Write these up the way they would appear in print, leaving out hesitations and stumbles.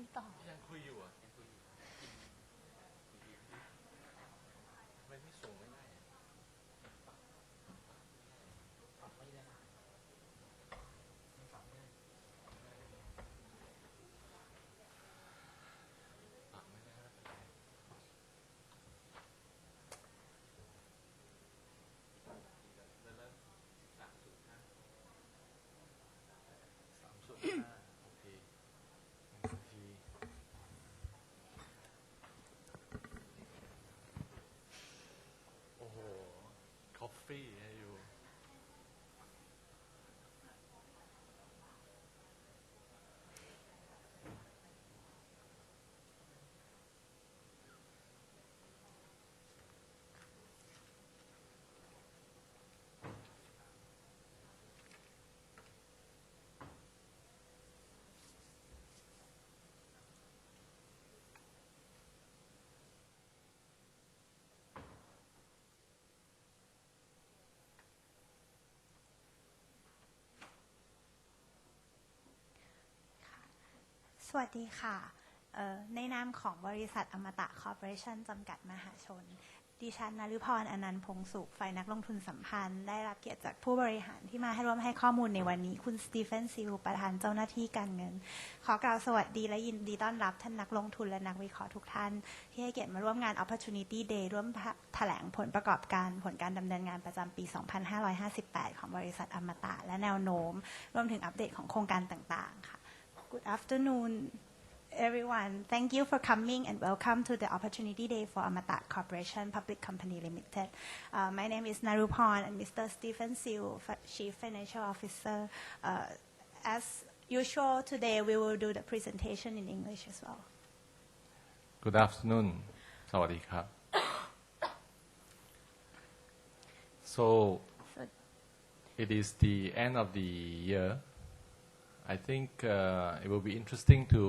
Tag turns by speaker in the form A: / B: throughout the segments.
A: ยต่อ
B: ยังคุยอยู่อ่ะไม่ส่งไม่ได้ปรับไม่ได้ปรับไม่ได้Coffee ให้อยู่
A: สวัสดีค่ะในนามของบริษัทอมตะคอร์ปอเรชั่นจำกัดมหาชนดิฉันนฤพรอนันต์พงสุขฝ่ายนักลงทุนสัมพันธ์ได้รับเกียรติจากผู้บริหารที่มาให้ร่วมให้ข้อมูลในวันนี้คุณสตีเฟนซิลประธานเจ้าหน้าที่การเงินขอกล่าวสวัสดีและยินดีต้อนรับท่านนักลงทุนและนักวิเคราะห์ทุกท่านที่ให้เกียรติมาร่วมงาน Opportunity Day ร่วมแถลงผลประกอบการผลการดำเนินงานประจำปี 2558 ของบริษัทอมตะและแนวโน้มรวมถึงอัปเดตของโครงการต่างๆค่ะ Good afternoon everyone. Thank you for coming and welcome to the Opportunity Day for Amata Corporation Public Company Limited. My name is Narupon and Mr. Stephen Siu, Chief Financial Officer. As usual, today we will do the presentation in English as well.
B: Good afternoon. สวัสดีครับ So it is the end of the year.I think it will be interesting to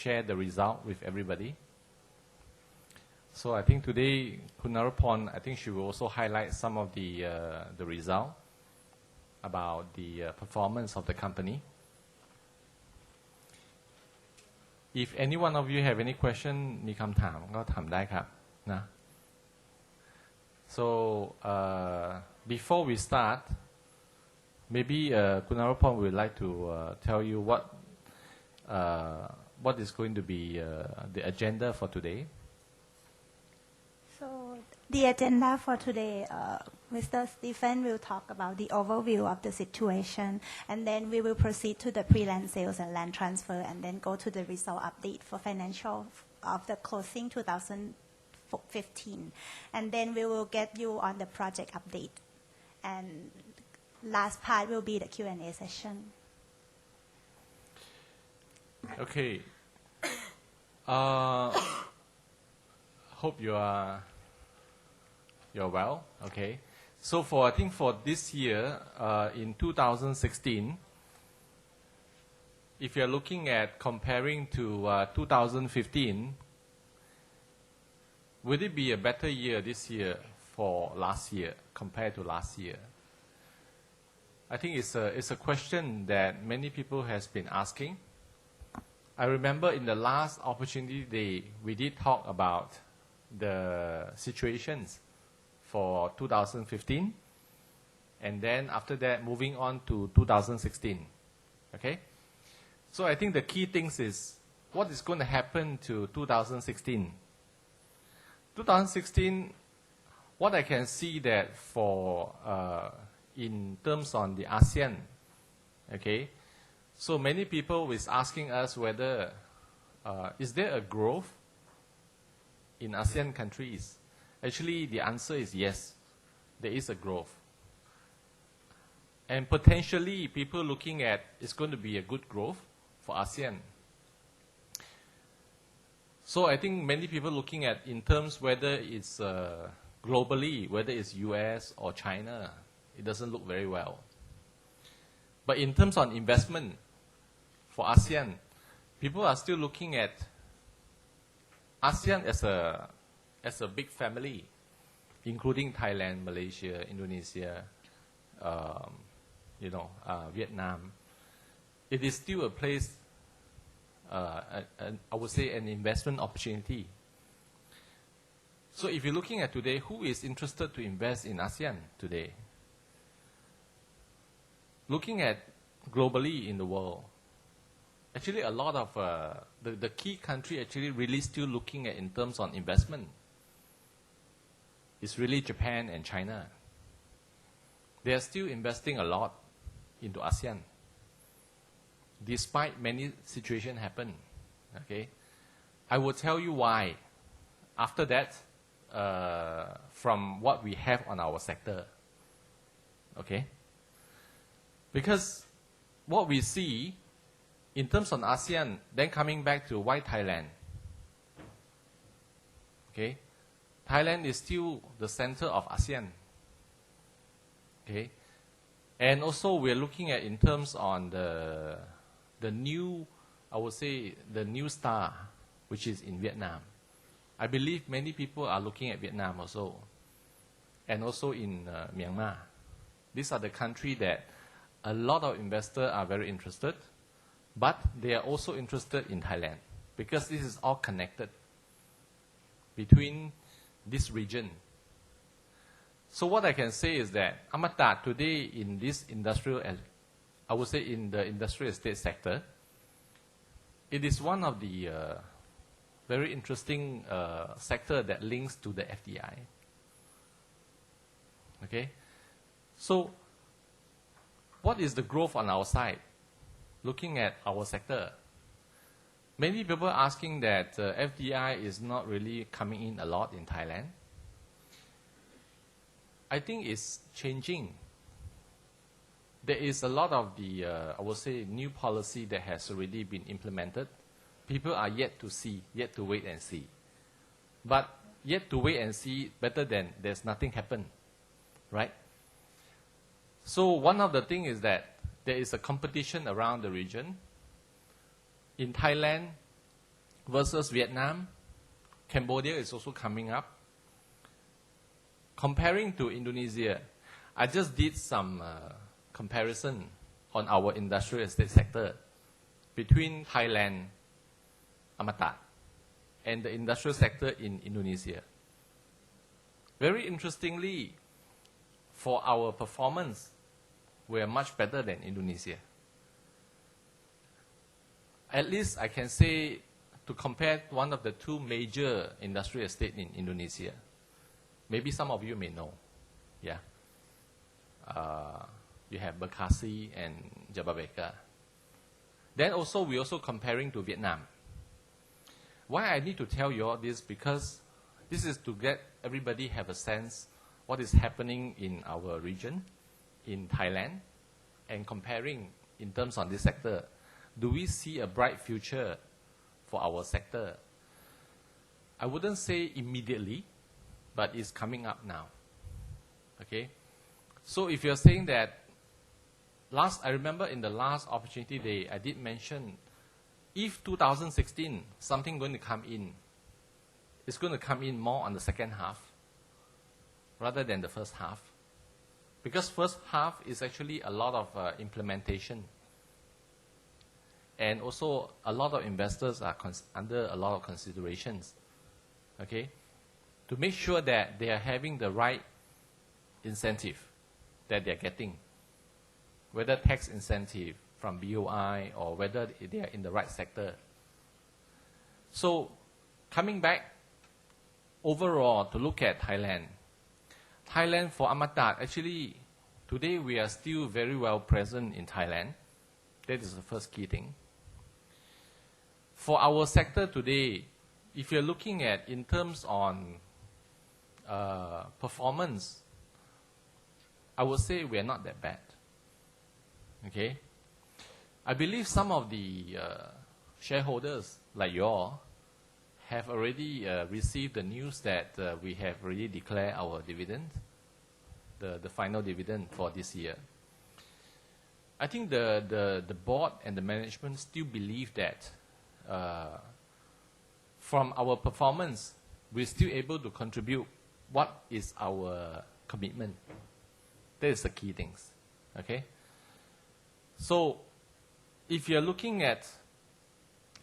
B: share the result with everybody. So I think today, Kun Narupon, I think she will also highlight some of the result about the performance of the company. If any one of you have any question, มีคำถามก็ถามได้ครับนะ So before we start.Maybe Kunarapon would like to tell you what is going to be the agenda for today.
A: So the agenda for today, Mr. Stephen will talk about the overview of the situation, and then we will proceed to the pre-land sales and land transfer, and then go to the result update for financial of the closing 2015, and then we will get you on the project update, and.Last part will be the Q&A session.
B: Okay. Hope you're well. Okay. So I think for this year, in 2016, if you're looking at comparing to 2015, would it be a better year this year for last year compared to last year?I think it's a question that many people has been asking. I remember in the last opportunity day, we did talk about the situations for 2015, and then after that, moving on to 2016. Okay? So I think the key things is what is going to happen to 2016. 2016, what I can see that for...in terms on the ASEAN, okay, so many people is asking us whether is there a growth in ASEAN countries? Actually, the answer is yes, there is a growth, and potentially people looking at it's going to be a good growth for ASEAN. So I think many people looking at in terms whether it's globally, whether it's US or China.It doesn't look very well. But in terms of investment for ASEAN, people are still looking at ASEAN as a big family, including Thailand, Malaysia, Indonesia, Vietnam. It is still a place I would say, an investment opportunity. So if you're looking at today, who is interested to invest in ASEAN today? Looking at globally in the world, actually a lot of the key country actually really still looking at in terms of investment is really Japan and China. They are still investing a lot into ASEAN, despite many situations happen. Okay, I will tell you why after that from what we have on our sector. Okay, because what we see in terms of ASEAN, then coming back to why Thailand. Okay, Thailand is still the center of ASEAN. Okay, and also we're looking at in terms on the new, I would say, the new star, which is in Vietnam. I believe many people are looking at Vietnam also, and also in Myanmar. These are the countries that a lot of investors are very interested, but they are also interested in Thailand because this is all connected between this region. So what I can say is that Amata today in this industrial, I would say in the industrial estate sector, it is one of the very interesting sector that links to the FDI. Okay, so what is the growth on our side? Looking at our sector, many people are asking that FDI is not really coming in a lot in Thailand. I think it's changing. There is a lot of the, I would say, new policy that has already been implemented. People are yet to see, yet to wait and see. But yet to wait and see better than there's nothing happen, right? So one of the things is that there is a competition around the region. In Thailand versus Vietnam, Cambodia is also coming up. Comparing to Indonesia, I just did some comparison on our industrial estate sector between Thailand, Amata, and the industrial sector in Indonesia. Very interestingly, for our performance, we are much better than Indonesia. At least I can say, to compare one of the two major industrial estates in Indonesia. Maybe some of you may know. Yeah. You have Bekasi and Jababeka. Then also, we're also comparing to Vietnam. Why I need to tell you all this? Because this is to get everybody have a sense what is happening in our region, in Thailand, and comparing in terms of this sector. Do we see a bright future for our sector? I wouldn't say immediately, but it's coming up now. Okay? So if you're saying that, I remember in the last opportunity day, I did mention, if 2016, something going to come in, it's going to come in more on the second half, rather than the first half. Because first half is actually a lot of implementation. And also, a lot of investors are under a lot of considerations. Okay? To make sure that they are having the right incentive that they're getting, whether tax incentive from BOI or whether they are in the right sector. So coming back overall to look at Thailand. Thailand for Amata, actually today we are still very well present in Thailand. That is the first key thing. For our sector today, if you're looking at in terms on performance, I would say we are not that bad. Okay? I believe some of the shareholders, like you all, have already received the news that we have already declared our dividend, the final dividend for this year. I think the board and the management still believe that from our performance, we're still able to contribute what is our commitment. That is the key things. Okay? So if you're looking at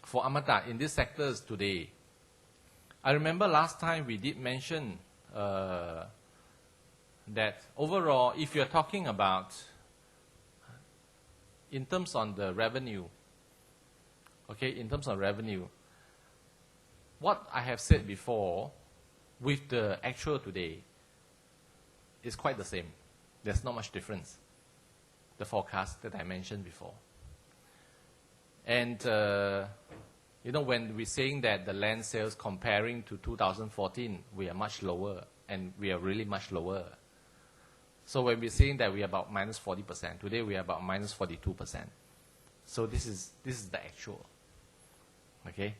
B: for Amata in these sectors today. I remember last time we did mention that overall, if you're talking about in terms on the revenue, okay, in terms of revenue, what I have said before with the actual today is quite the same. There's not much difference, the forecast that I mentioned before. And, you know, when we're saying that the land sales comparing to 2014, we are much lower, and we are really much lower. So when we're saying that we are about minus 40%, today we are about minus 42%. So this is the actual, okay?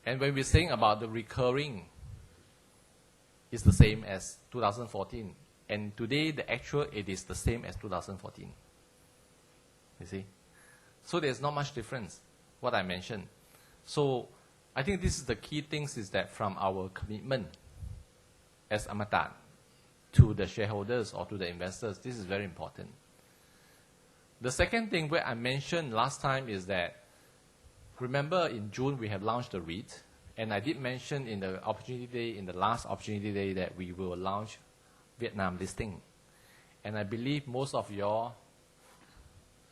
B: And when we're saying about the recurring, it's the same as 2014. And today, the actual, it is the same as 2014. You see? So there's not much difference, what I mentioned. So I think this is the key things is that from our commitment as Amata to the shareholders or to the investors, this is very important. The second thing where I mentioned last time is that, remember in June we have launched the REIT, and I did mention in the opportunity day, in the last opportunity day, that we will launch Vietnam listing. And I believe most of you all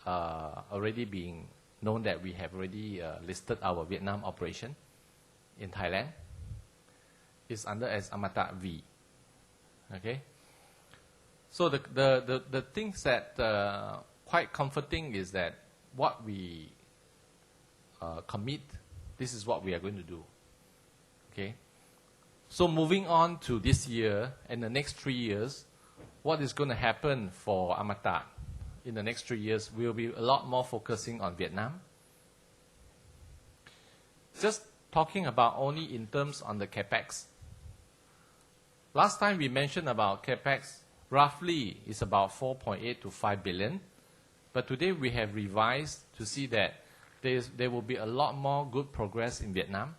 B: already being known that we have already listed our Vietnam operation in Thailand. It's under as Amata V. Okay? So the things that quite comforting is that what we commit, this is what we are going to do. Okay? So moving on to this year and the next 3 years, what is going to happen for Amata in the next 3 years will be a lot more focusing on Vietnam. Just talking about only in terms on the CapEx. Last time we mentioned about CapEx, roughly is about 4.8 to 5 billion. But today we have revised to see that there will be a lot more good progress in Vietnam.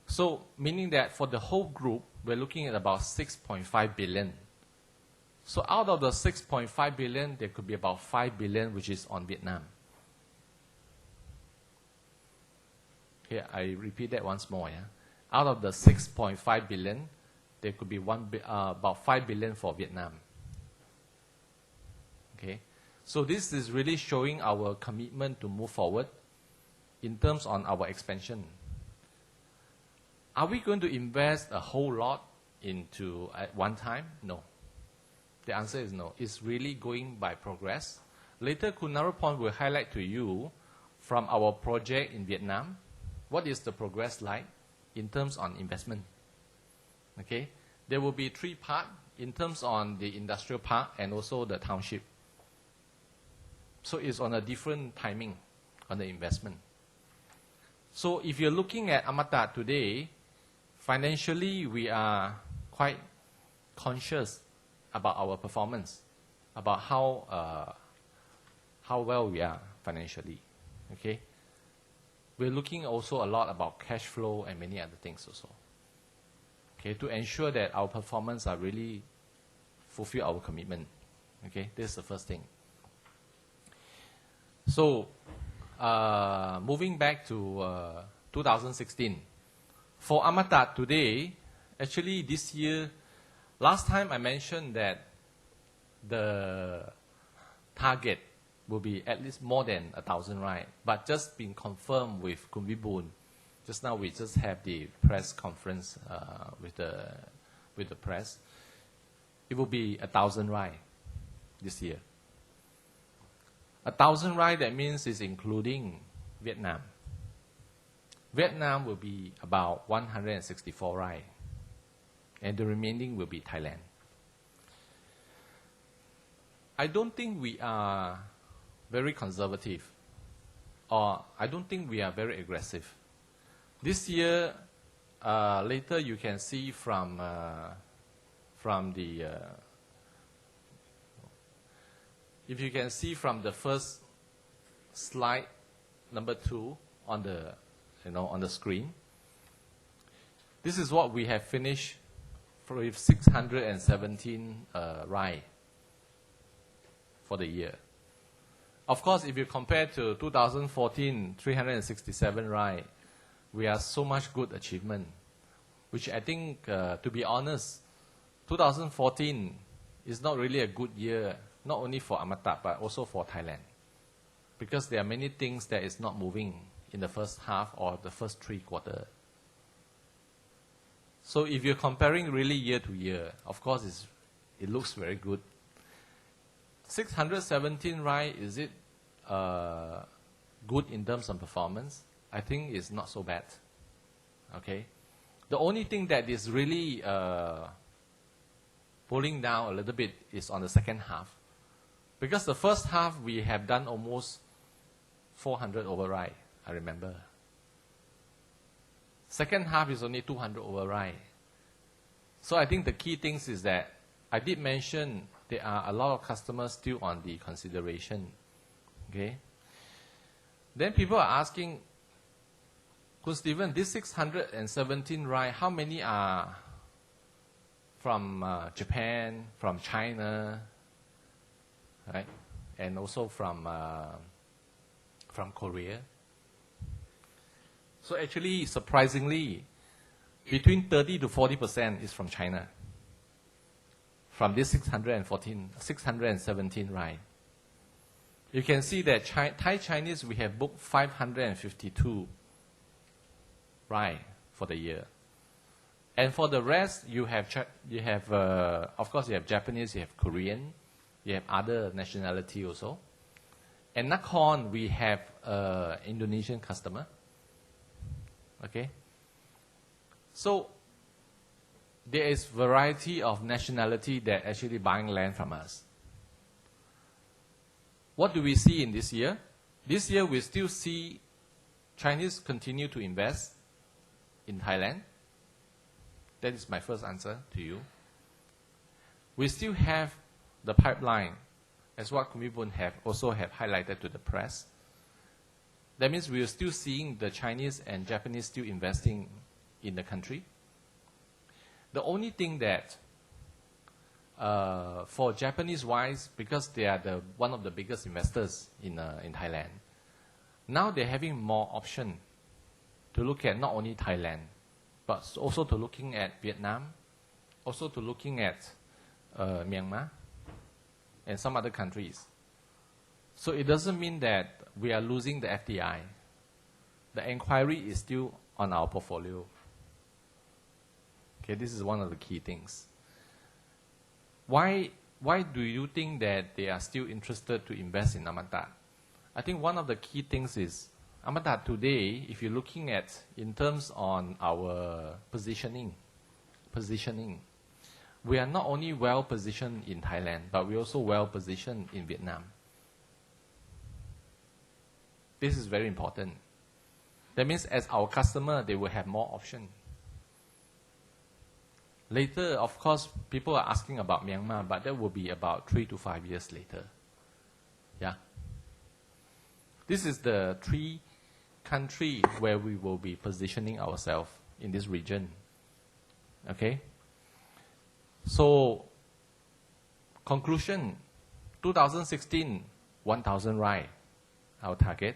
B: So meaning that for the whole group, we're looking at about 6.5 billion. So out of the 6.5 billion, there could be about 5 billion which is on Vietnam. Here, I repeat that once more. Yeah? Out of the 6.5 billion, there could be about 5 billion for Vietnam. Okay? So this is really showing our commitment to move forward in terms on our expansion. Are we going to invest a whole lot into at one time? No. The answer is no. It's really going by progress. Later, Kunarapon will highlight to you from our project in Vietnam, what is the progress like in terms on investment. Okay? There will be 3 parts in terms on the industrial park and also the township. So it's on a different timing on the investment. So if you're looking at Amata today, financially we are quite conscious about our performance, about how well we are financially. Okay? We're looking also a lot about cash flow and many other things also. Okay, to ensure that our performance are really fulfill our commitment. Okay, this is the first thing. So, moving back to 2016. For Amata today, actually this year, last time I mentioned that the target will be at least more than 1,000 rai, but just been confirmed with Kun Vibun. Just now we just have the press conference with the press. It will be 1,000 rai this year. 1,000 rai, that means is including Vietnam. Vietnam will be about 164 rai, and the remaining will be Thailand. I don't think we are very conservative, or I don't think we are very aggressive. This year, later you can see from the if you can see from the first slide, number 2 on the on the screen. This is what we have finished with 617 rai for the year. Of course, if you compare to 2014, 367 rai, we are so much good achievement, which I think, to be honest, 2014 is not really a good year, not only for Amata, but also for Thailand. Because there are many things that is not moving in the first half or the first 3 quarters. So if you're comparing really year to year, of course it looks very good. 617 rai, is it good in terms of performance? I think it's not so bad. Okay? The only thing that is really pulling down a little bit is on the second half. Because the first half we have done almost 400 over rai, I remember. Second half is only 200 over rai. So I think the key things is that I did mention there are a lot of customers still on the consideration. Okay? Then people are asking, Kun Stephen, this 617 rai, how many are from Japan, from China, right? And also from Korea. So actually, surprisingly, between 30 to 40% is from China. From this 617 rai. You can see that Thai Chinese, we have booked 552 rai for the year. And for the rest, you have of course, you have Japanese, you have Korean, you have other nationality also. And Nakhon, we have Indonesian customer. Okay? So, there is variety of nationality that actually buying land from us. What do we see in this year? This year, we still see Chinese continue to invest in Thailand. That is my first answer to you. We still have the pipeline, as what Kumibun have also have highlighted to the press. That means we are still seeing the Chinese and Japanese still investing in the country. The only thing that for Japanese-wise, because they are one of the biggest investors in Thailand, now they're having more option to look at not only Thailand, but also to looking at Vietnam, also to looking at Myanmar, and some other countries. So it doesn't mean that we are losing the FDI. The inquiry is still on our portfolio. Okay, this is one of the key things. Why do you think that they are still interested to invest in Amata? I think one of the key things is Amata today, if you're looking at in terms on our positioning, we are not only well positioned in Thailand, but we're also well positioned in Vietnam. This is very important. That means as our customer, they will have more option. Later, of course, people are asking about Myanmar, but that will be about 3 to 5 years later. Yeah. This is the 3 countries where we will be positioning ourselves in this region. Okay? So, conclusion, 2016, 1,000 rai, our target.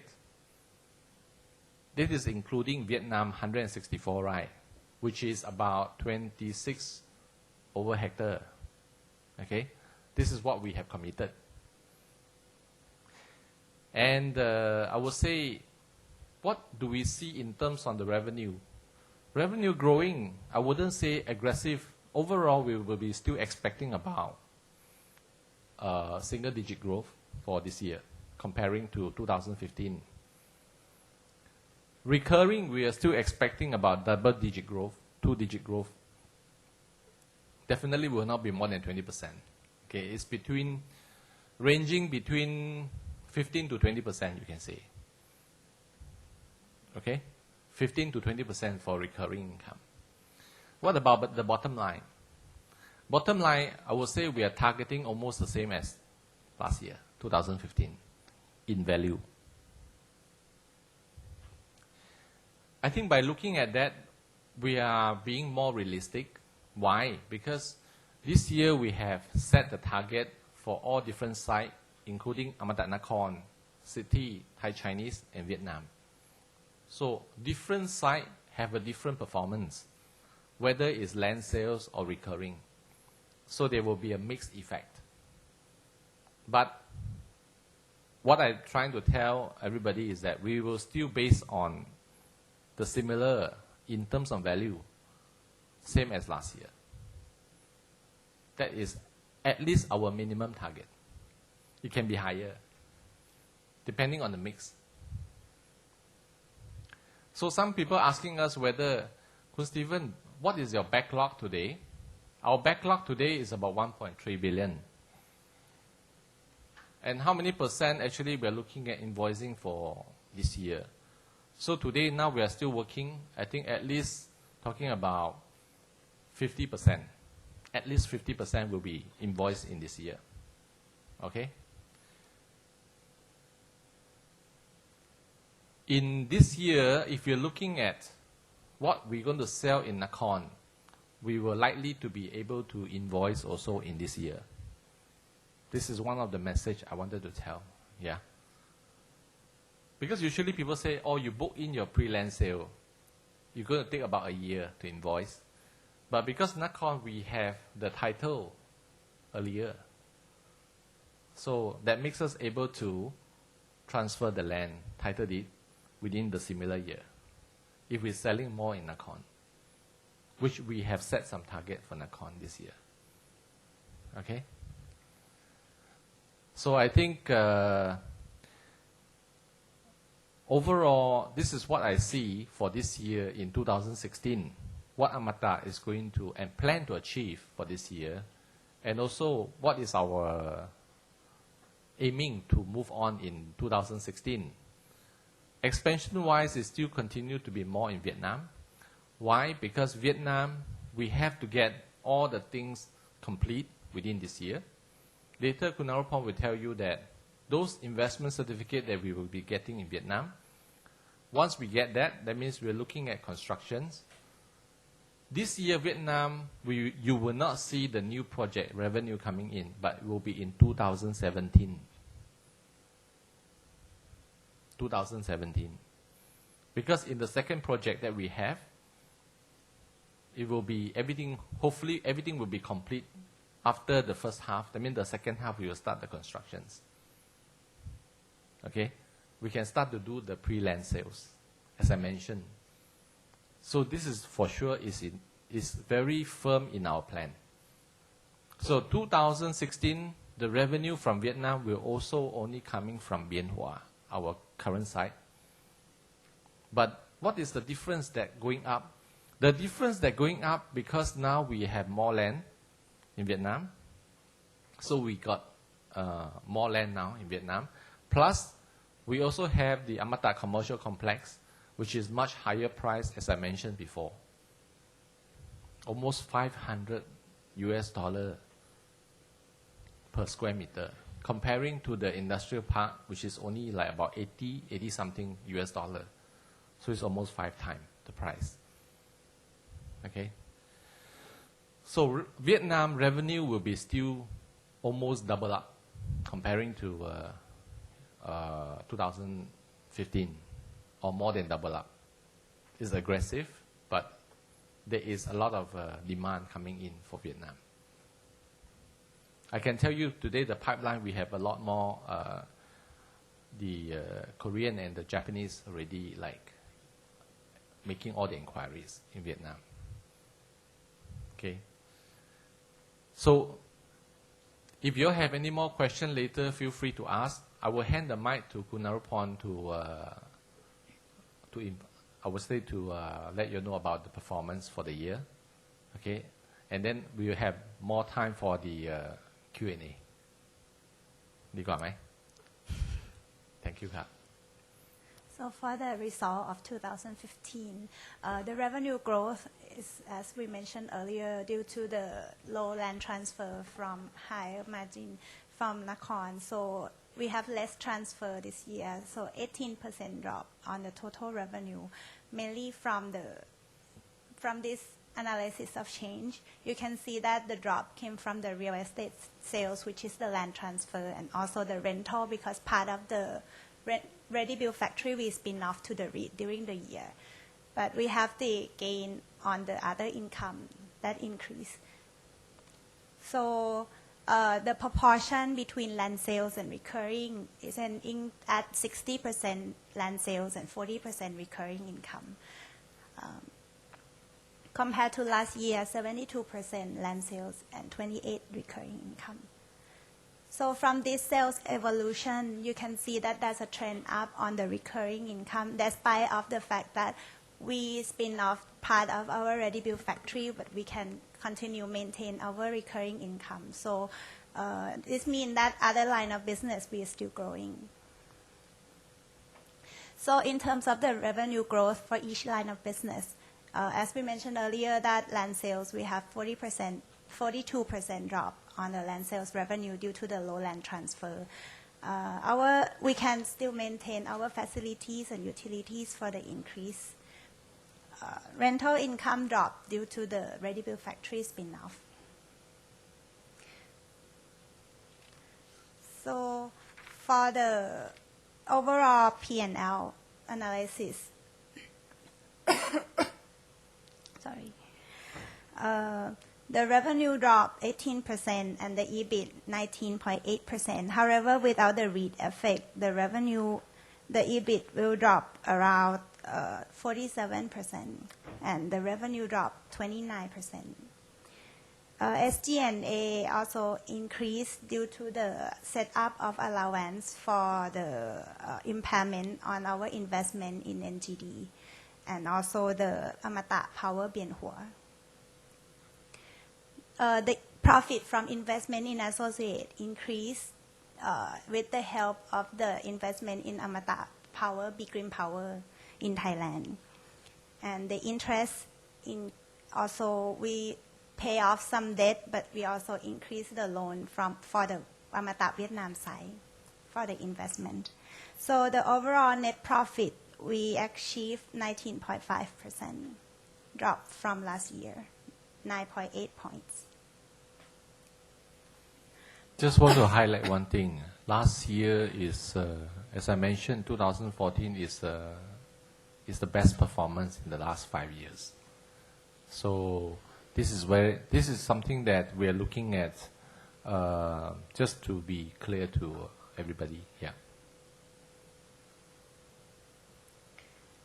B: This is including Vietnam, 164 rai, which is about 26 over hectare. Okay? This is what we have committed. And I would say, what do we see in terms of the revenue? Revenue growing, I wouldn't say aggressive. Overall, we will be still expecting about single-digit growth for this year, comparing to 2015. Recurring, we are still expecting about double-digit growth, 2-digit growth. Definitely will not be more than 20%. Okay, it's ranging between 15 to 20%, you can say. Okay, 15 to 20% for recurring income. What about the bottom line? Bottom line, I would say we are targeting almost the same as last year, 2015, in value. I think by looking at that, we are being more realistic. Why? Because this year we have set the target for all different sites, including Amata Nakhon, city, Thai Chinese, and Vietnam. So different sites have a different performance, whether it's land sales or recurring. So there will be a mixed effect. But what I'm trying to tell everybody is that we will still base on the similar in terms of value, same as last year. That is at least our minimum target. It can be higher, depending on the mix. So some people asking us whether, Kun Stephen, what is your backlog today? Our backlog today is about 1.3 billion. And how many percent actually we are looking at invoicing for this year? So today, now we are still working, I think at least talking about 50%. At least 50% will be invoiced in this year. Okay? In this year, if you're looking at what we're going to sell in Nakhon, we will likely to be able to invoice also in this year. This is one of the message I wanted to tell. Yeah. Because usually people say, oh, you book in your pre-land sale. You're going to take about a year to invoice. But because Nakhon, we have the title earlier. So that makes us able to transfer the land, title deed, within the similar year. If we're selling more in Nakhon, which we have set some target for Nakhon this year. Okay? So I think overall, this is what I see for this year in 2016. What Amata is going to and plan to achieve for this year, and also what is our aiming to move on in 2016. Expansion-wise, it still continue to be more in Vietnam. Why? Because Vietnam, we have to get all the things complete within this year. Later, Kunarapong will tell you that those investment certificates that we will be getting in Vietnam, once we get that, that means we're looking at constructions. This year, Vietnam, you will not see the new project revenue coming in, but it will be in 2017. 2017. Because in the second project that we have, it will be everything, hopefully everything will be complete after the first half. That means the second half we will start the constructions. Okay? We can start to do the pre-land sales, as I mentioned. So this is for sure is very firm in our plan. So 2016, the revenue from Vietnam will also only coming from Bien Hoa, our current site. But what is the difference that going up? The difference that going up because now we have more land in Vietnam. So we got more land now in Vietnam. Plus, we also have the Amata Commercial Complex, which is much higher price, as I mentioned before. Almost $500 per square meter, comparing to the industrial park, which is only like about 80 something US dollar. So it's almost 5 times the price. Okay. So Vietnam revenue will be still almost double up comparing to 2015, or more than double up. It's aggressive, but there is a lot of demand coming in for Vietnam. I can tell you today the pipeline, we have a lot more the Korean and the Japanese already like making all the inquiries in Vietnam. Okay. So if you have any more questions later, feel free to ask. I will hand the mic to Kunarapong I would say to let you know about the performance for the year. Okay. And then we will have more time for the Q&A. ดีกว่าไหม Thank you ครับ
A: So for the result of 2015, the revenue growth is, as we mentioned earlier, due to the low land transfer from higher margin from Nakhon. So we have less transfer this year, so 18% drop on the total revenue, mainly from this analysis of change. You can see that the drop came from the real estate sales, which is the land transfer, and also the rental, because part of the ready build factory we spin off to the REIT during the year. But we have the gain on the other income that increase. So the proportion between land sales and recurring is at 60% land sales and 40% recurring income. Compared to last year, 72% land sales and 28% recurring income. So from this sales evolution, you can see that there's a trend up on the recurring income, despite of the fact that we spin off part of our ready build factory, but we can continue maintain our recurring income. So this means that other line of business we are still growing. So in terms of the revenue growth for each line of business, as we mentioned earlier, that land sales we have 42% drop on the land sales revenue due to the low land transfer. We can still maintain our facilities and utilities for the increase. Rental income dropped due to the ready build factory spin-off. So for the overall P&L analysis, sorry, the revenue dropped 18% and the EBIT 19.8%. However, without the REIT effect, the EBIT will drop around 47%, and the revenue dropped 29%. SG&A also increased due to the setup of allowance for the impairment on our investment in NGD, and also the Amata Power Bien Hua. The profit from investment in associate increased with the help of the investment in Amata Power, Big Green Power in Thailand. And the interest also we pay off some debt, but we also increase the loan for the Amata Vietnam side for the investment. So the overall net profit we achieved 19.5%, drop from last year, 9.8 points.
B: Just want to highlight one thing. Last year is, as I mentioned, 2014 is the best performance in the last 5 years. So this is something that we are looking at, just to be clear to everybody. Yeah.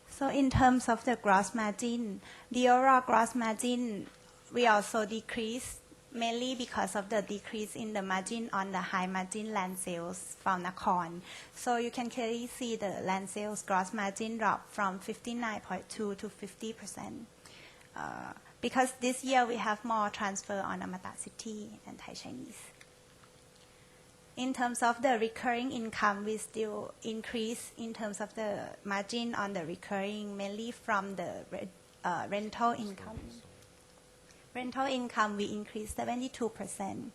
A: So in terms of the gross margin, the overall gross margin we also decreased, mainly because of the decrease in the margin on the high margin land sales from Nakhon. So you can clearly see the land sales gross margin drop from 59.2 to 50%. Because this year we have more transfer on Amata City and Thai Chinese. In terms of the recurring income, we still increase in terms of the margin on the recurring, mainly from the rental income. Rental income we increased 72%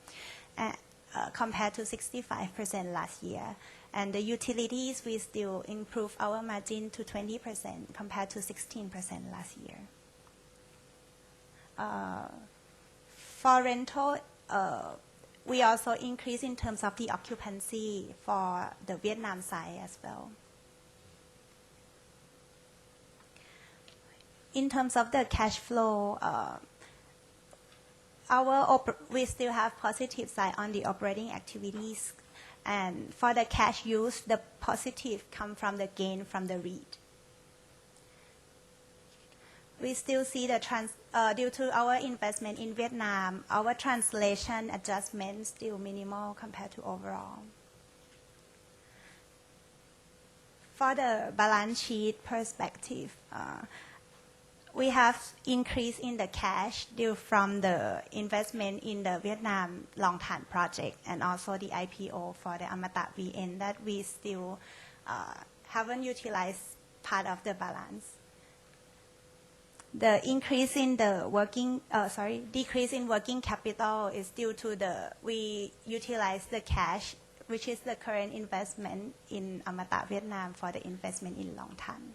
A: compared to 65% last year. And the utilities we still improve our margin to 20% compared to 16% last year. For rental, we also increase in terms of the occupancy for the Vietnam side as well. In terms of the cash flow, we still have positive side on the operating activities, and for the cash use, the positive come from the gain from the REIT. We still see the due to our investment in Vietnam, our translation adjustment still minimal compared to overall. For the balance sheet perspective, we have increase in the cash due from the investment in the Vietnam Long Tan project and also the IPO for the Amata VN that we still haven't utilized part of the balance. The increase in the decrease in working capital is due to we utilize the cash, which is the current investment in Amata Vietnam for the investment in Long Tan.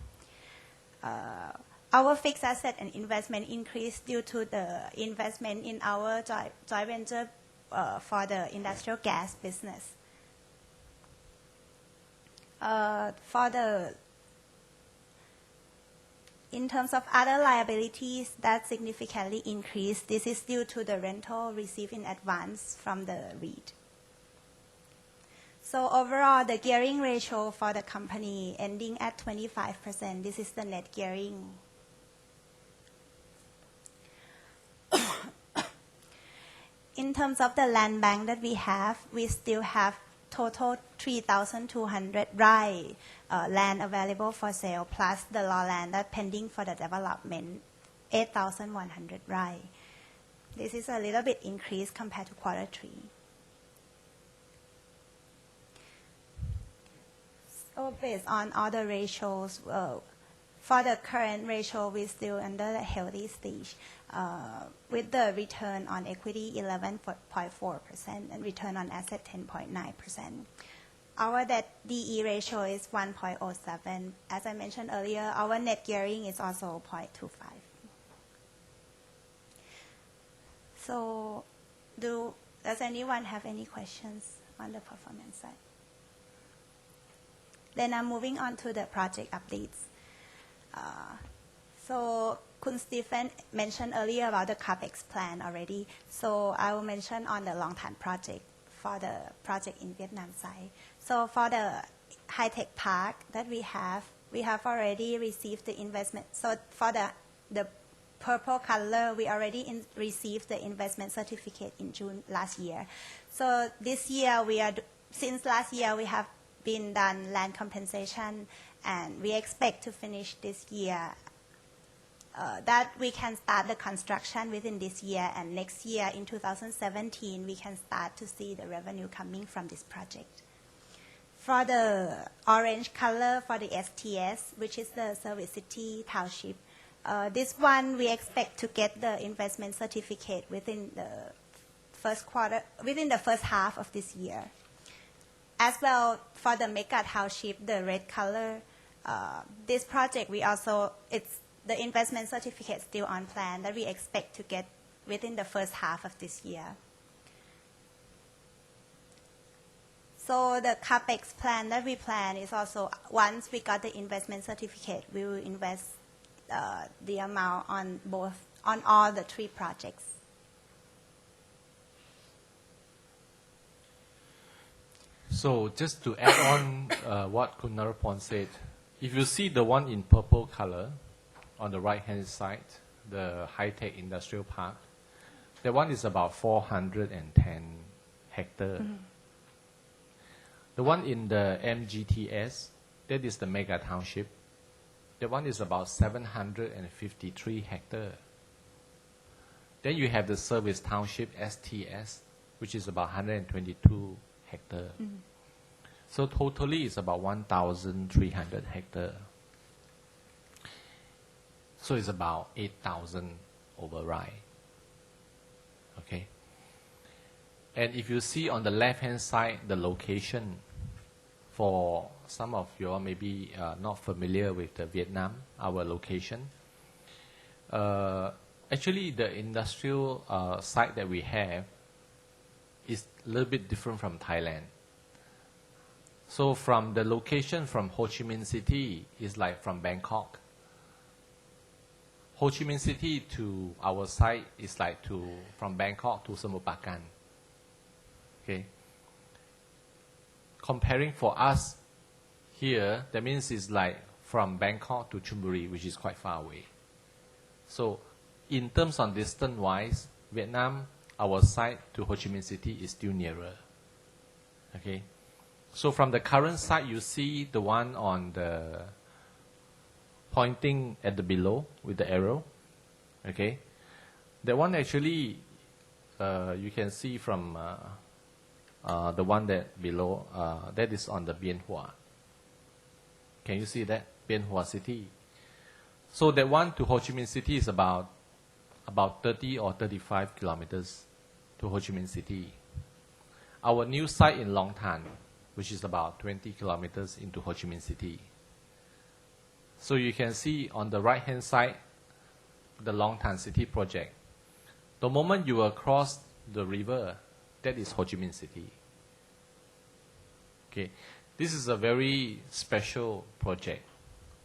A: Our fixed asset and investment increased due to the investment in our joint venture for the industrial gas business. In terms of other liabilities that significantly increased, this is due to the rental received in advance from the REIT. So overall, the gearing ratio for the company ending at 25%. This is the net gearing. In terms of the land bank that we have, we still have total 3,200 rai land available for sale, plus the raw land that pending for the development, 8,100 rai. This is a little bit increased compared to quarter 3. So based on all the ratios, for the current ratio, we're still under the healthy stage, with the return on equity 11.4% and return on asset 10.9%. Our debt DE ratio is 1.07. As I mentioned earlier, our net gearing is also 0.25. So, does anyone have any questions on the performance side? Then I'm moving on to the project updates. So Kun Stephen mentioned earlier about the CapEx plan already. So I will mention on the Long Tan project for the project in Vietnam side. So for the high-tech park that we have already received the investment. So for the purple color, we already received the investment certificate in June last year. So this year, since last year, we have been done land compensation, and we expect to finish this year, that we can start the construction within this year, and next year in 2017 we can start to see the revenue coming from this project. For the orange color for the STS, which is the Service City Township, this one we expect to get the investment certificate within the first half of this year. As well, for the Mega Township, the red color, this project the investment certificate still on plan that we expect to get within the first half of this year. So the CapEx plan that we plan is also, once we got the investment certificate, we will invest the amount on all the 3 projects.
B: So just to add on what Kun Narapon said, if you see the one in purple color on the right-hand side, the high-tech industrial park, that one is about 410 hectares. Mm-hmm. The one in the MGTS, that is the Mega Township, that one is about 753 hectares. Then you have the Service Township, STS, which is about 122 hectares. Mm-hmm. So totally it's about 1,300 hectares. So it's about 8,000 over rai. Okay. And if you see on the left-hand side, the location, for some of you are maybe not familiar with the Vietnam, our location. Actually, the industrial site that we have is a little bit different from Thailand. So from the location from Ho Chi Minh City is like from Bangkok. Ho Chi Minh City to our site is like from Bangkok to Samut Prakan. Okay. Comparing for us here, that means it's like from Bangkok to Chonburi, which is quite far away. So in terms of distance-wise, Vietnam, our site to Ho Chi Minh City is still nearer. Okay. So from the current site, you see the one on the pointing at the below with the arrow. Okay. That one actually, you can see from the one that below, that is on the Bien Hoa. Can you see that? Bien Hoa City. So that one to Ho Chi Minh City is about 30 or 35 kilometers to Ho Chi Minh City. Our new site in Long Tan, which is about 20 kilometers into Ho Chi Minh City. So you can see on the right-hand side, the Long Tan City project. The moment you will cross the river, that is Ho Chi Minh City. Okay. This is a very special project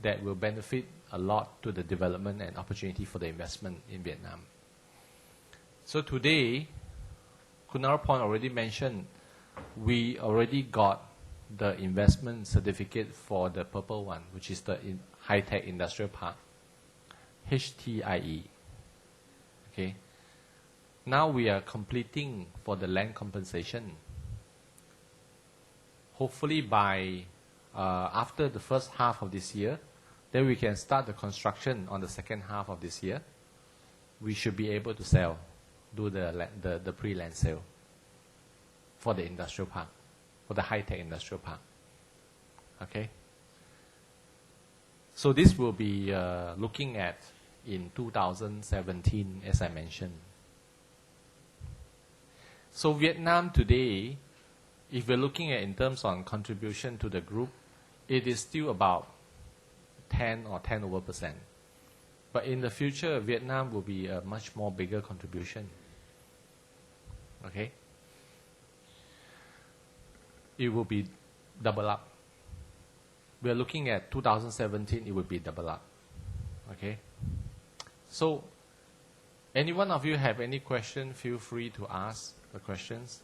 B: that will benefit a lot to the development and opportunity for the investment in Vietnam. So today, Kunarapon already mentioned, we already got the investment certificate for the purple one, which is the high-tech industrial park, HTIE. Okay. Now we are completing for the land compensation. Hopefully by after the first half of this year, then we can start the construction on the second half of this year. We should be able to sell, do the pre-land sale for the industrial park, for the high-tech industrial park. Okay? So this will be looking at in 2017, as I mentioned. So Vietnam today, if we're looking at in terms of contribution to the group, it is still about 10 or 10 over %. But in the future, Vietnam will be a much more bigger contribution. Okay? It will be double up. We are looking at 2017, it will be double up. Okay? So, any one of you have any question, feel free to ask the questions.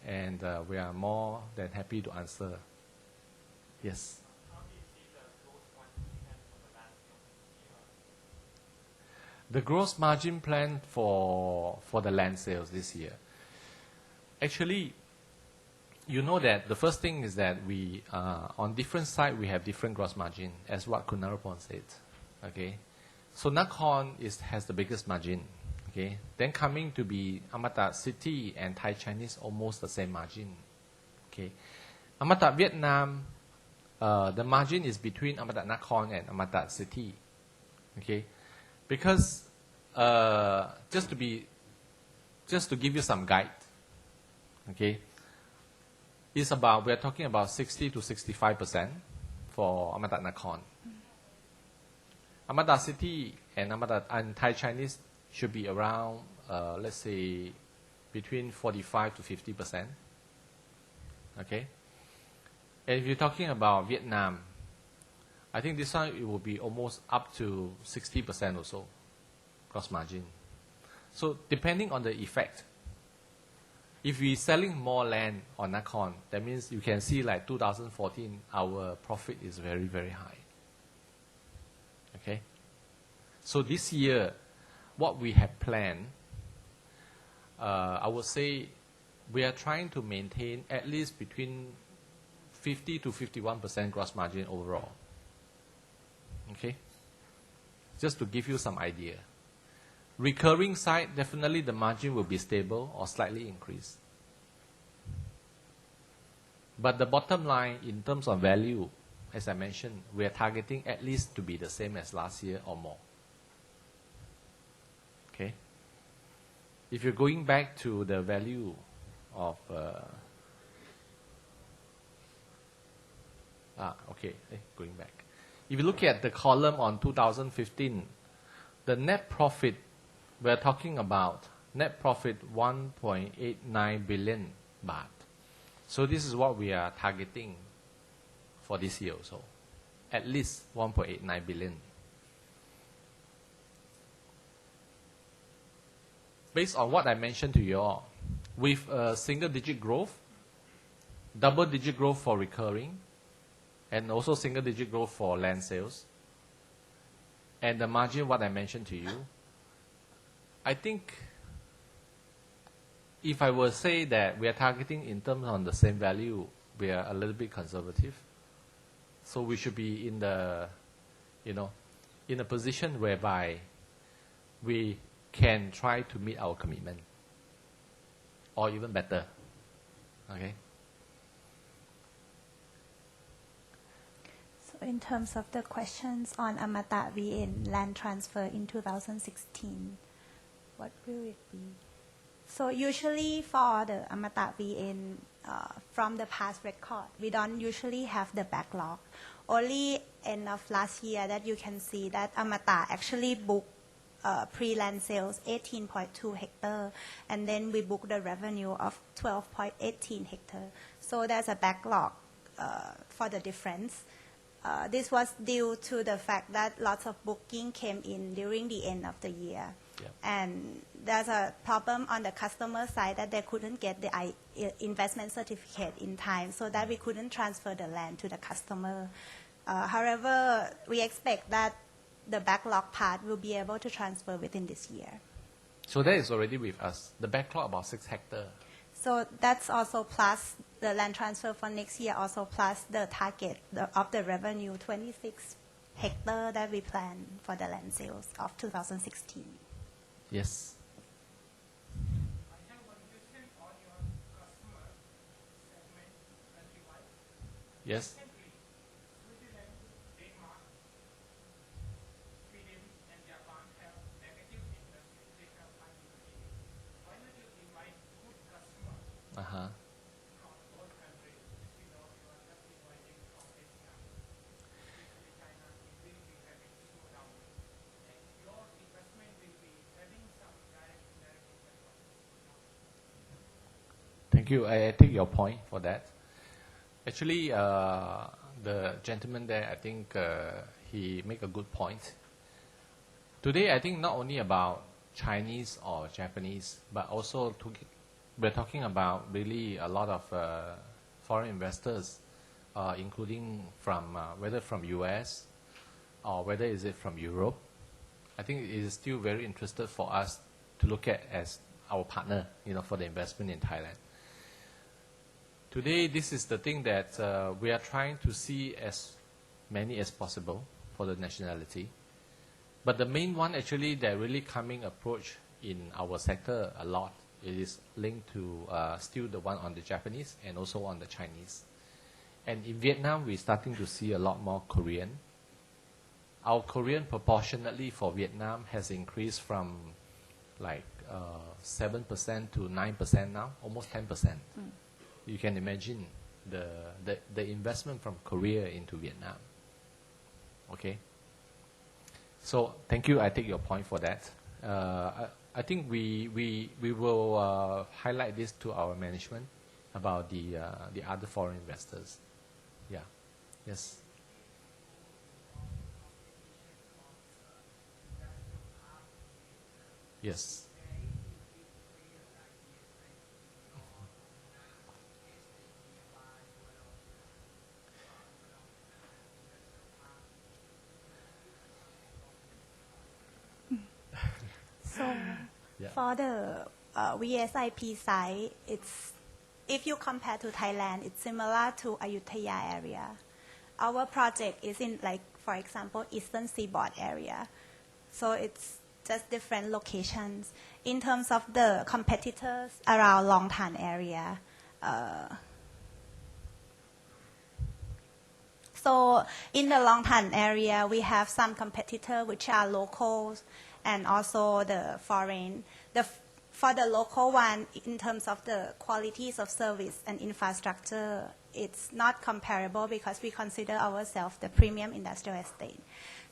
B: And we are more than happy to answer. Yes?
C: How do you see the gross margin plan for the land sales this year?
B: The gross margin plan for the land sales this year. Actually, you know that the first thing is that we, on different sites, we have different gross margin, as what Kunarapon said. Okay? So Nakhon has the biggest margin. Okay? Then coming to be Amata City and Thai Chinese, almost the same margin. Okay? Amata Vietnam, the margin is between Amata Nakhon and Amata City. Okay? Because just to give you some guide, okay, it's about, we're talking about 60 to 65% for Amata Nakhon. Amata City and Thai Chinese should be around, let's say, between 45 to 50%. Okay? And if you're talking about Vietnam, I think this one it will be almost up to 60% or so, gross margin. So depending on the effect, if we're selling more land on Nakhon, that means you can see like 2014, our profit is very, very high. Okay? So this year, what we have planned, I would say we are trying to maintain at least between 50 to 51% gross margin overall. Okay? Just to give you some idea. Recurring side, definitely the margin will be stable or slightly increased. But the bottom line, in terms of value, as I mentioned, we are targeting at least to be the same as last year or more. Okay? If you're going back to the value of... going back. If you look at the column on 2015, the net profit, we're talking about net profit 1.89 billion baht. So this is what we are targeting for this year also. At least 1.89 billion. Based on what I mentioned to you all, with single-digit growth, double-digit growth for recurring, and also single-digit growth for land sales, and the margin, what I mentioned to you, I think if I were to say that we are targeting in terms of the same value, we are a little bit conservative. So we should be in the, in a position whereby we can try to meet our commitment, or even better. Okay.
A: So in terms of the questions on Amata VN land transfer in 2016, what will it be? So usually for the Amata VN, from the past record, we don't usually have the backlog. Only end of last year that you can see that Amata actually booked pre-land sales 18.2 hectares, and then we booked the revenue of 12.18 hectares. So there's a backlog for the difference. This was due to the fact that lots of booking came in during the end of the year.
B: Yeah.
A: And there's a problem on the customer side that they couldn't get the investment certificate in time, so that we couldn't transfer the land to the customer. However, we expect that the backlog part will be able to transfer within this year.
B: So that is already with us. The backlog about 6 hectares.
A: So that's also plus the land transfer for next year, also plus the target of the revenue, 26 hectares that we plan for the land sales of 2016.
B: Yes.
C: I have one question on your customer segment country-wise.
B: Yes.
C: Recently, Switzerland, Denmark, Sweden, and Japan have negative interest rate of high interest rate. Why not you invite good customers
B: Uh-huh.
C: from those countries instead of you are just inviting from Asia, especially China is will be having slowdown, and your investment will be having some direct impact on.
B: Thank you. I take your point for that. Actually, the gentleman there, I think he make a good point. Today, I think not only about Chinese or Japanese, but also we're talking about really a lot of foreign investors, including from whether from US or whether is it from Europe. I think it is still very interested for us to look at as our partner, for the investment in Thailand. Today, this is the thing that we are trying to see as many as possible for the nationality. But the main one actually that really coming approach in our sector a lot, it is linked to still the one on the Japanese and also on the Chinese. And in Vietnam, we're starting to see a lot more Korean. Our Korean proportionately for Vietnam has increased from like 7% to 9% now, almost 10%. You can imagine the investment from Korea into Vietnam. Okay. So thank you. I take your point for that. I think we will highlight this to our management about the other foreign investors. Yeah. Yes. Yes.
A: So
B: Yeah.
A: for the VSIP side, if you compare to Thailand, it's similar to Ayutthaya area. Our project is in, like, for example, Eastern Seaboard area. So it's just different locations. In terms of the competitors around Long Tan area, so in the Long Tan area, we have some competitors which are locals and also the foreign. For the local one, in terms of the qualities of service and infrastructure, it's not comparable because we consider ourselves the premium industrial estate.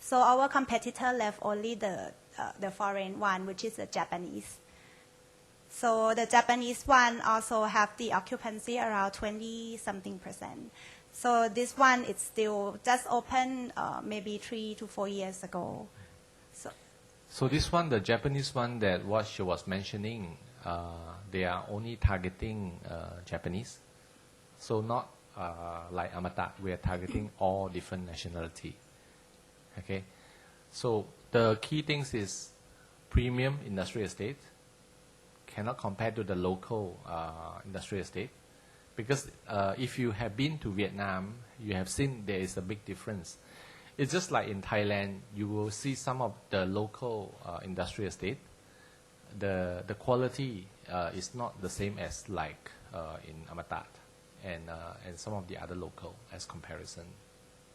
A: So our competitor left only the foreign one, which is the Japanese. So the Japanese one also have the occupancy around 20-something%. So this one, it's still just open maybe 3 to 4 years ago.
B: So this one, the Japanese one that what she was mentioning, they are only targeting Japanese. So not like Amata, we are targeting all different nationality. Okay, so the key things is premium industrial estate cannot compare to the local industrial estate, because if you have been to Vietnam, you have seen there is a big difference. It's just like in Thailand, you will see some of the local industrial estate. The quality is not the same as like in Amatat and some of the other local as comparison.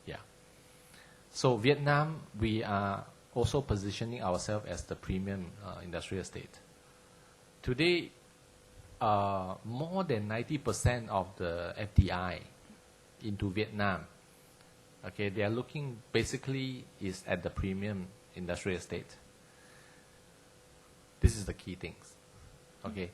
B: Yeah. So Vietnam, we are also positioning ourselves as the premium industrial estate. Today, more than 90% of the FDI into Vietnam, okay, they are looking basically is at the premium industrial estate. This is the key things. Okay.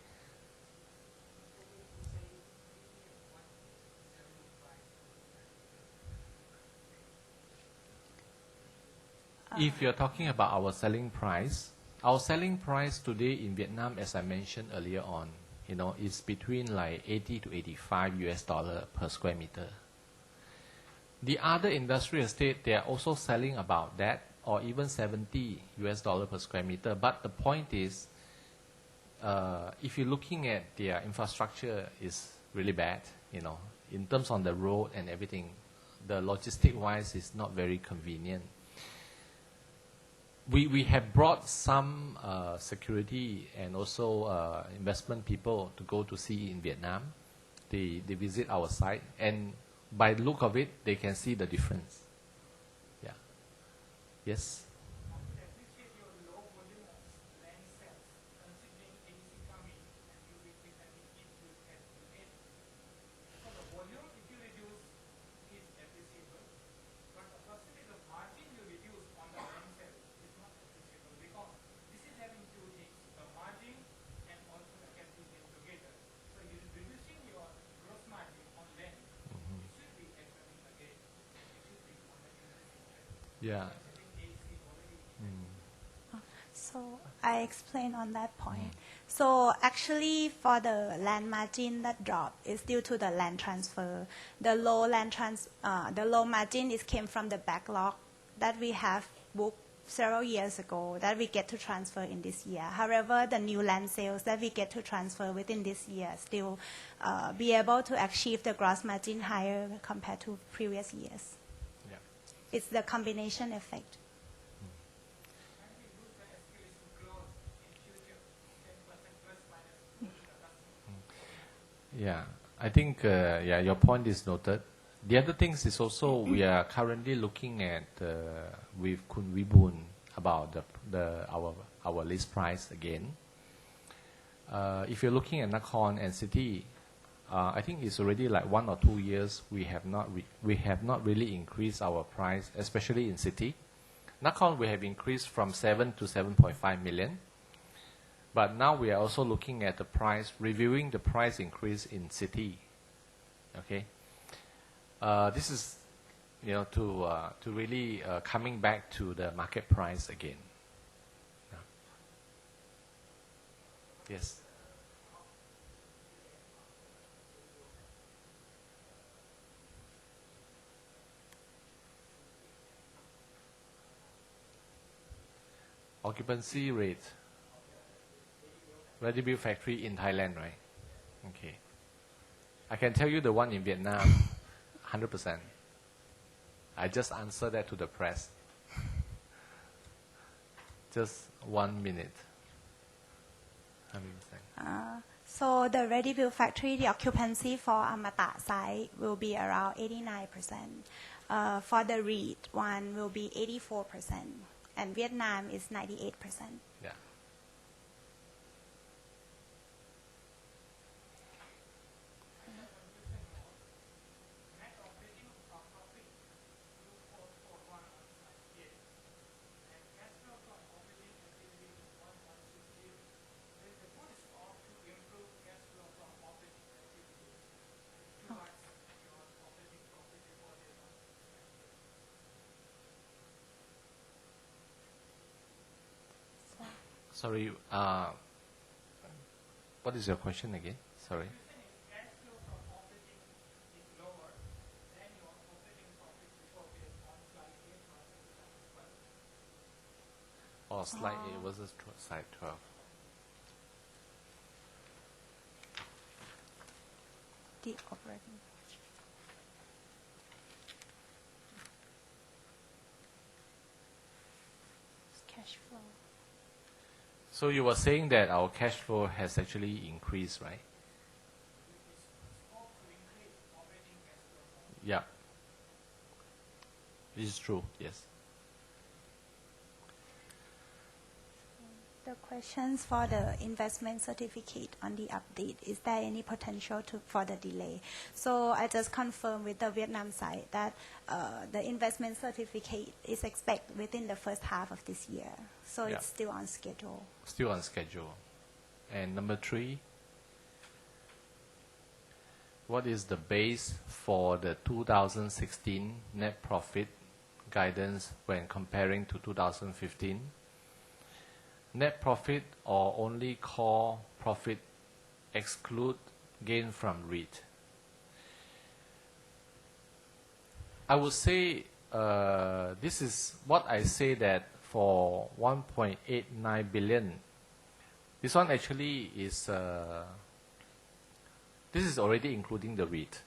B: If you're talking about our selling price today in Vietnam, as I mentioned earlier on, is between like 80 to 85 US dollar per square meter. The other industrial estate, they are also selling about that, or even 70 US dollar per square meter. But the point is, if you're looking at their infrastructure is really bad, in terms on the road and everything, the logistic-wise is not very convenient. We have brought some security and also investment people to go to see in Vietnam. They visit our site, and by the look of it, they can see the difference. Yeah. Yes?
C: I appreciate your low volume of land sales, considering ABC coming and you will be having it will have to end. So the volume, if you reduce, is appreciable, but the percentage of margin you reduce on the land sale is not appreciable, because this is having two things, the margin and also the capital gain together. So you are reducing your gross margin on land. It should be happening again. It should be on the investment.
B: Yeah.
A: So I explain on that point. So actually, for the land margin that dropped is due to the land transfer. The low margin came from the backlog that we have booked several years ago that we get to transfer in this year. However, the new land sales that we get to transfer within this year still be able to achieve the gross margin higher compared to previous years.
B: Yeah.
A: It's the combination effect.
B: Yeah, I think your point is noted. The other things is also we are currently looking at with Kun Vibun about our list price again. If you're looking at Nakhon and City, I think it's already like 1 or 2 years we have not really increased our price, especially in City. Nakhon we have increased from 7 to 7.5 million. But now we are also looking at the price, reviewing the price increase in City. Okay, this is to really coming back to the market price again. Yeah. Yes. Occupancy rate. Ready build factory in Thailand, right? Okay. I can tell you the one in Vietnam, 100%. I just answered that to the press. Just 1 minute. 100%.
A: So the ready build factory, the occupancy for Amata site will be around 89%. For the REIT one will be 84%. And Vietnam is 98%.
B: Yeah. Sorry, what is your question again? Sorry.
C: Cash flow from operating is lower than your operating profit before pay on slide 8 versus slide 12.
B: Oh, slide 8 versus slide 12.
A: The operating. Cash flow.
B: So you were saying that our cash flow has actually increased, right? Yeah. This is true, yes.
A: The questions for the investment certificate on the update, is there any potential for the delay? So I just confirmed with the Vietnam side that the investment certificate is expected within the first half of this year. So
B: Yeah.
A: it's still on schedule.
B: Still on schedule. And number 3, what is the base for the 2016 net profit guidance when comparing to 2015. Net profit or only core profit exclude gain from REIT. I would say this is what I say that for 1.89 billion, this one actually is, this is already including the REIT.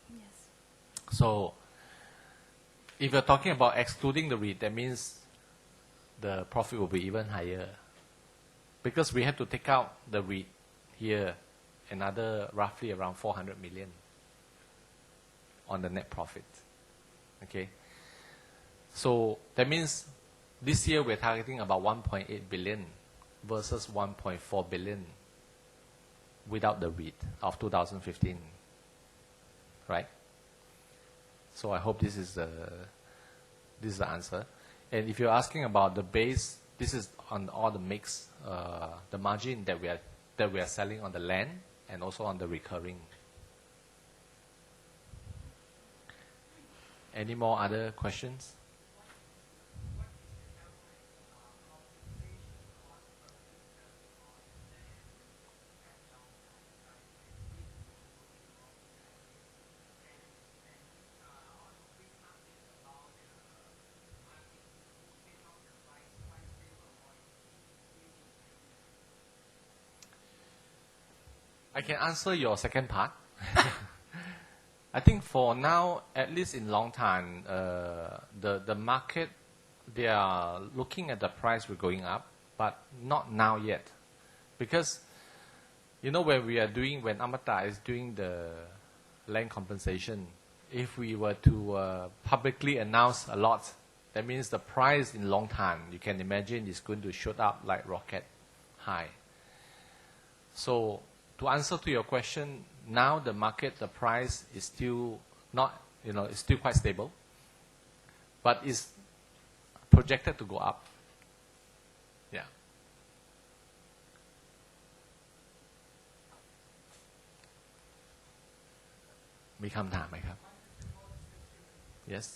A: Yes.
B: So if you're talking about excluding the REIT, that means the profit will be even higher. Because we have to take out the REIT here, another roughly around 400 million on the net profit. Okay? So that means this year we're targeting about 1.8 billion versus 1.4 billion without the REIT of 2015. Right? So I hope this is the answer. And if you're asking about the base, this is on all the mix, the margin that we are selling on the land and also on the recurring. Any more other questions? I can answer your second part. I think for now, at least in long time, the market, they are looking at the price we're going up, but not now yet. Because, you know, when Amata is doing the land compensation, if we were to publicly announce a lot, that means the price in long time, you can imagine, is going to shoot up like rocket high. So, to answer to your question, now the market, the price is still not, it's still quite stable, but it's projected to go up. Yeah.มีคำถามไหมครับ Yes.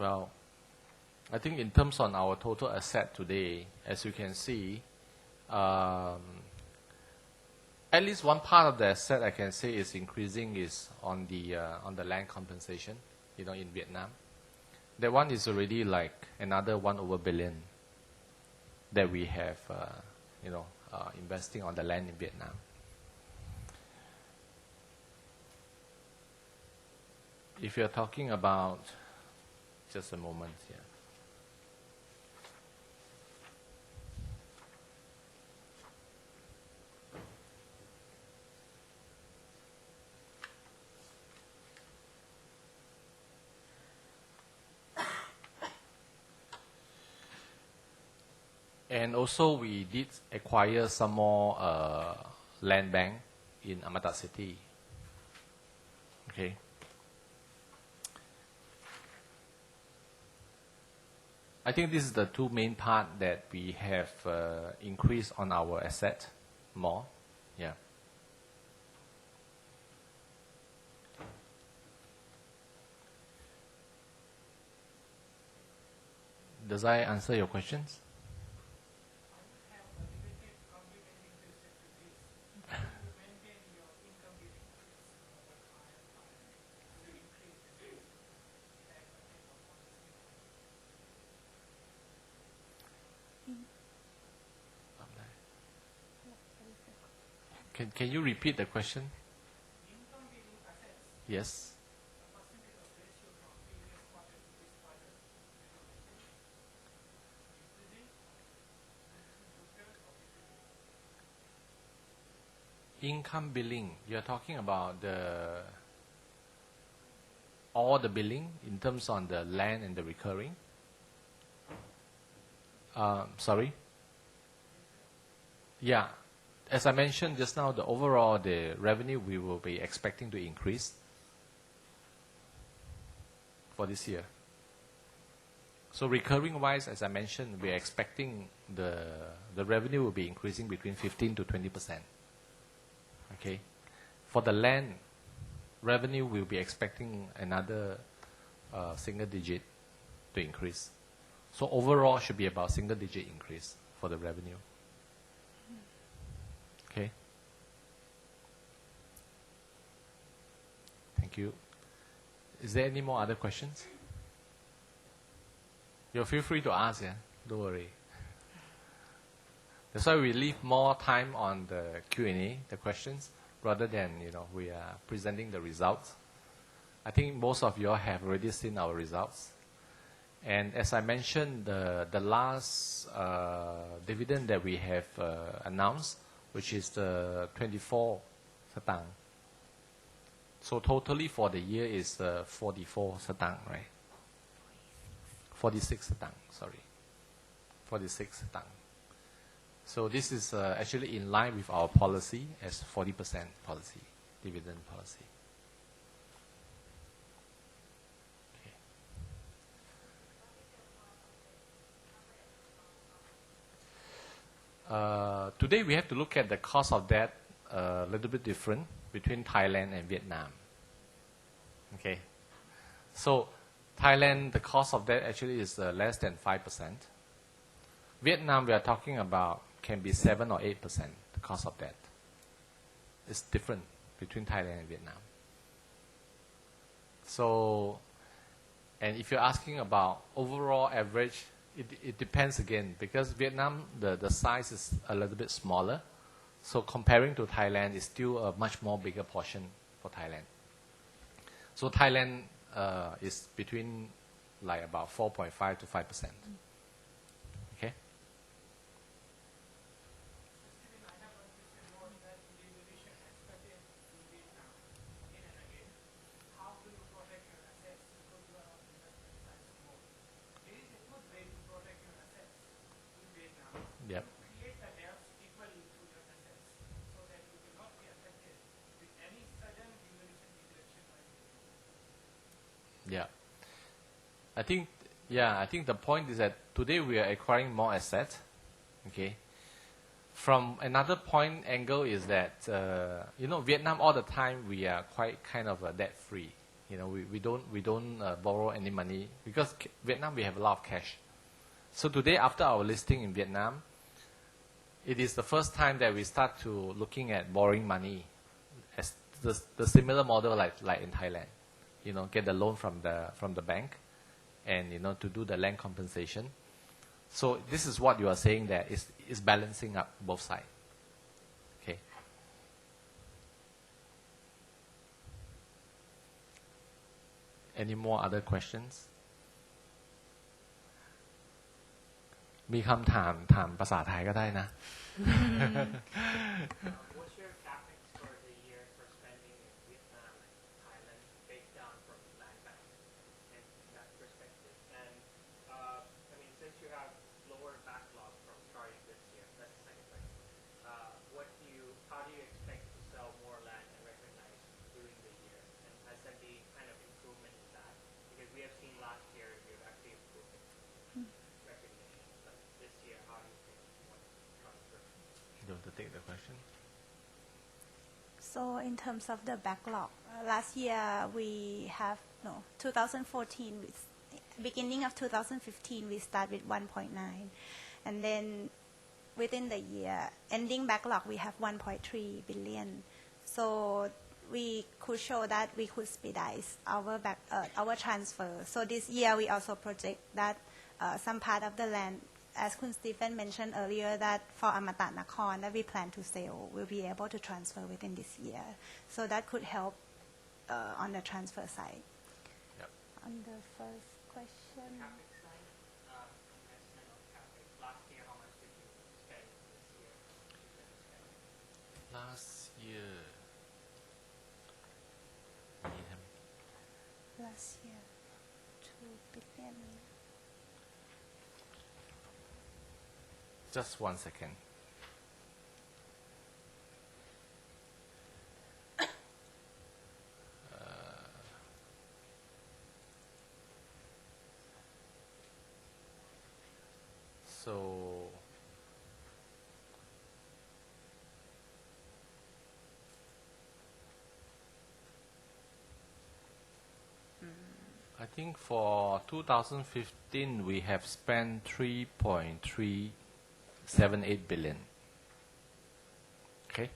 B: Well, I think in terms on our total asset today, as you can see, at least one part of the asset I can say is increasing is on the land compensation, in Vietnam. That one is already like another 1 billion that we have, investing on the land in Vietnam. If you're talking about, just a moment here. And also we did acquire some more land bank in Amata City. Okay. I think this is the two main part that we have increased on our asset more. Yeah. Does I answer your questions? Can you repeat the question? Yes. Income billing. You're talking about all the billing in terms on the land and the recurring? Sorry? Yeah. as I mentioned just now, the overall the revenue we will be expecting to increase for this year. So recurring wise, as I mentioned, we are expecting the revenue will be increasing between 15 to 20%. Okay, for the land revenue, we'll be expecting another single digit to increase. So overall, should be about single digit increase for the revenue. Okay. Thank you. Is there any more other questions? You feel free to ask, yeah? Don't worry. That's why we leave more time on the Q&A, the questions, rather than, we are presenting the results. I think most of you all have already seen our results. And as I mentioned, the last dividend that we have announced, which is the 24 satang. So totally for the year is 44 satang, right? 46 satang, sorry. 46 satang. So this is actually in line with our policy as 40% policy, dividend policy. Okay. Today we have to look at the cost of debt a little bit different between Thailand and Vietnam. Okay. So Thailand, the cost of debt actually is less than 5%. Vietnam, we are talking about can be 7 or 8%, the cost of debt. It's different between Thailand and Vietnam. So, and if you're asking about overall average, it depends again, because Vietnam, the size is a little bit smaller. So comparing to Thailand, it's still a much more bigger portion for Thailand. So Thailand is between like about 4.5 to 5%. Okay?
C: I have one question more that the division expected in Vietnam again and again. How do you protect your assets? Because you are on the investment side more. There is a good way to protect your assets in Vietnam.
B: Yep.
C: Create the debts equally to your assets so that you will not be affected with any sudden devaluation by the
B: Yeah. I think the point is that today we are acquiring more assets. Okay. From another point angle is that, Vietnam all the time we are quite kind of debt free. We don't borrow any money because Vietnam we have a lot of cash. So today after our listing in Vietnam, it is the first time that we start to looking at borrowing money as the similar model like in Thailand. Get the loan from the bank and, to do the land compensation. So this is what you are saying that is balancing up both sides. Okay. Any more other questions? มีคำถามภาษาไทยก็ได้นะ
D: What's your capex for the year for spending in Vietnam and Thailand, breakdown from land bank and that perspective? And since you have lower backlog from starting this year, that's the second question. How do you expect to sell more land and recognize during the year? And has there been kind of improvement in that? Because we have seen last year you've actually improved recognition, but this year, how do you think what transfer?
B: You want to take the question?
A: So in terms of the backlog, last year we have 2014. Beginning of 2015, we start with 1.9, and then within the year, ending backlog we have 1.3 billion. So we could show that we could speedize our transfer. So this year we also project that some part of the land, as Kun Stephen mentioned earlier, that for Amata Nakhon that we plan to sell, we'll be able to transfer within this year. So that could help on the transfer side.
B: Yep.
A: On the first question.
D: Capex side, investment on capex. Last year, how much did you spend this year?
B: Last year.
A: Last year, 2 billion.
B: Just 1 second. So I think for 2015 we have spent 3.378 billion. Okay,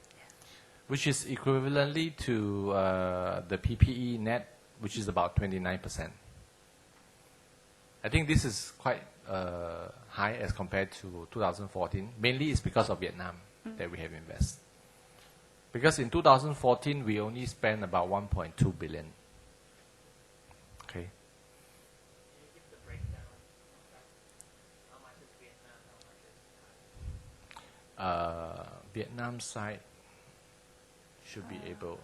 B: which is equivalently to the PPE net, which is about 29%. I think this is quite high as compared to 2014. Mainly it's because of Vietnam that we have invested. Because in 2014 we only spent about 1.2 billion. Okay.
D: Can you give the breakdown of that? How much is Vietnam? How much is Thailand?
B: Vietnam side should be able.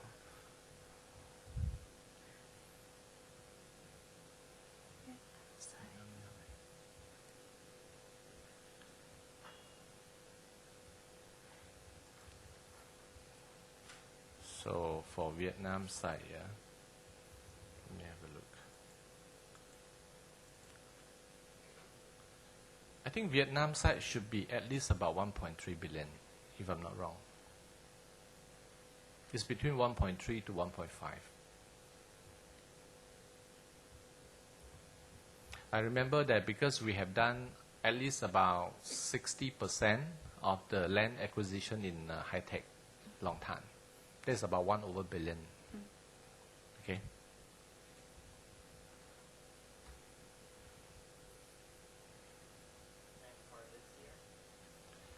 B: So for Vietnam side, yeah, let me have a look. I think Vietnam side should be at least about 1.3 billion, if I'm not wrong. It's between 1.3 to 1.5. I remember that because we have done at least about 60% of the land acquisition in high-tech Long Tan. That's about 1 billion. Okay.
D: And for this year,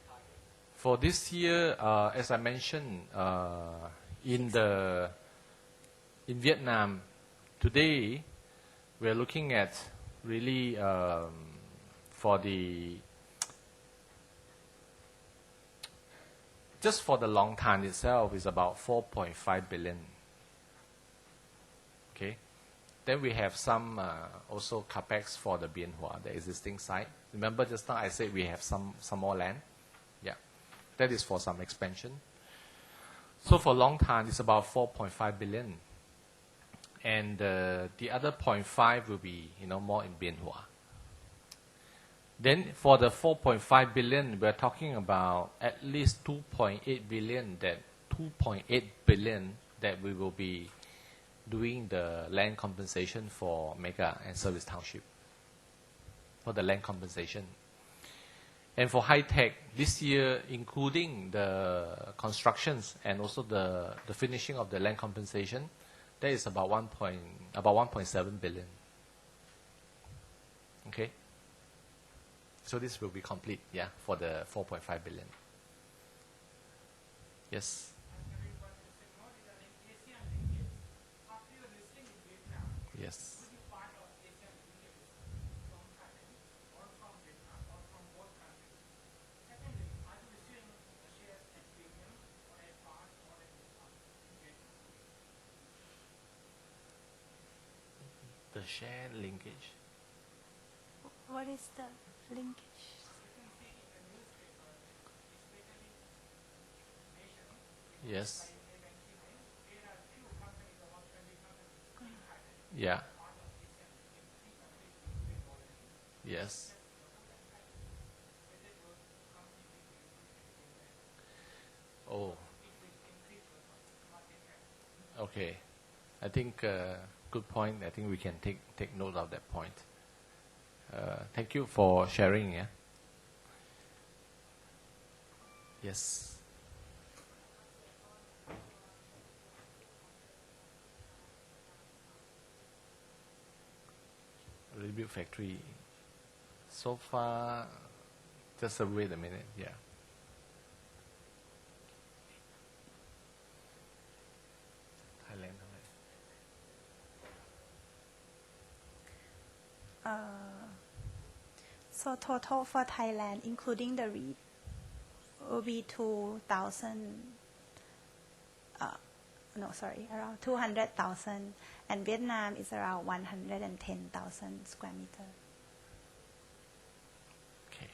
D: target?
B: For this year, as I mentioned, in Vietnam, today we're looking at really for the just for the Long Tan itself is about 4.5 billion. Okay, then we have some also capex for the Bien Hoa, the existing site. Remember just now I said we have some more land. Yeah, that is for some expansion. So for Long Tan, it's about 4.5 billion. And the other 0.5 will be, more in Bien Hoa. Then for the 4.5 billion, we're talking about at least 2.8 billion. That 2.8 billion that we will be doing the land compensation for Mega and Service Township. For the land compensation. And for high tech, this year, including the constructions and also the finishing of the land compensation, that is about 1.7 billion. Okay? So this will be complete, yeah, for the 4.5 billion. Yes?
C: After your listing in Vietnam,
B: Yes.
C: will you part of Asian linkage from Thailand or from Vietnam or from both countries? Secondly, are you issuing shares at premium or at par or at discount in Vietnam?
B: The share linkage.
A: What is the linkage?
C: You can see in the newspaper, especially Nation,
B: Yes.
C: by Name, there are few companies, about 20 companies in Thailand,
B: Yeah.
C: part of Asian in 3 countries, including Poland.
B: Yes.
C: Whether it was completely included in that,
B: Oh,
C: it will increase your market cap.
B: okay. I think good point. I think we can take note of that point. Thank you for sharing. Yeah. Yes. Rebuild factory. So far, just wait a minute. Yeah. Thailand.
A: So total for Thailand, including the REIT, will be around 200,000, and Vietnam is around 110,000 square meters.
B: Okay.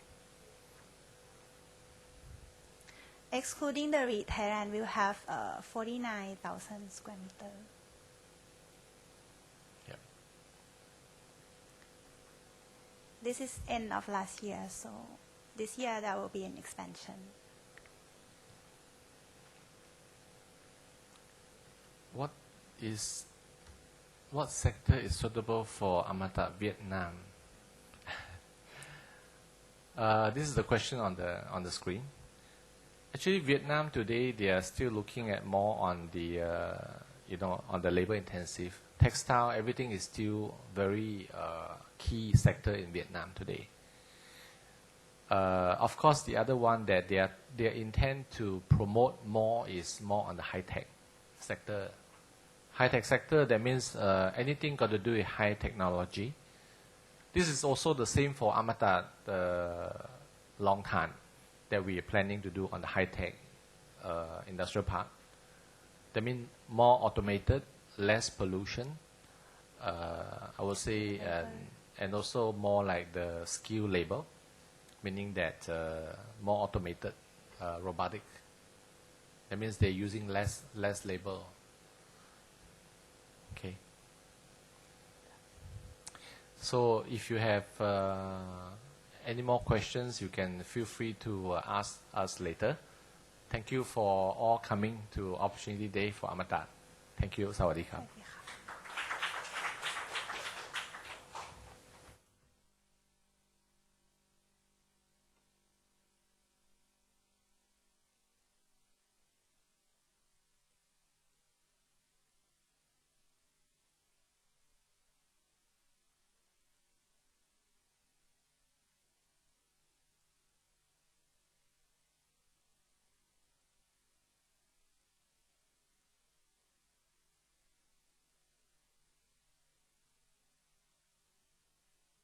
A: Excluding the REIT, Thailand will have 49,000 square meters.
B: Yep.
A: This is end of last year, so this year there will be an expansion.
B: What sector is suitable for Amata Vietnam? This is the question on the screen. Actually, Vietnam today, they are still looking at more on the on the labor intensive textile. Everything is still very key sector in Vietnam today. Of course, the other one that they intend to promote more is more on the high tech sector. High tech sector, that means anything got to do with high technology. This is also the same for Amata, the Long Tan, that we are planning to do on the high tech industrial park. That means more automated, less pollution, I would say, and also more like the skilled labor, meaning that more automated, robotic. That means they're using less labor. Okay. So if you have any more questions, you can feel free to ask us later. Thank you for all coming to Opportunity Day for Amata. Thank you. สวัสดีครับ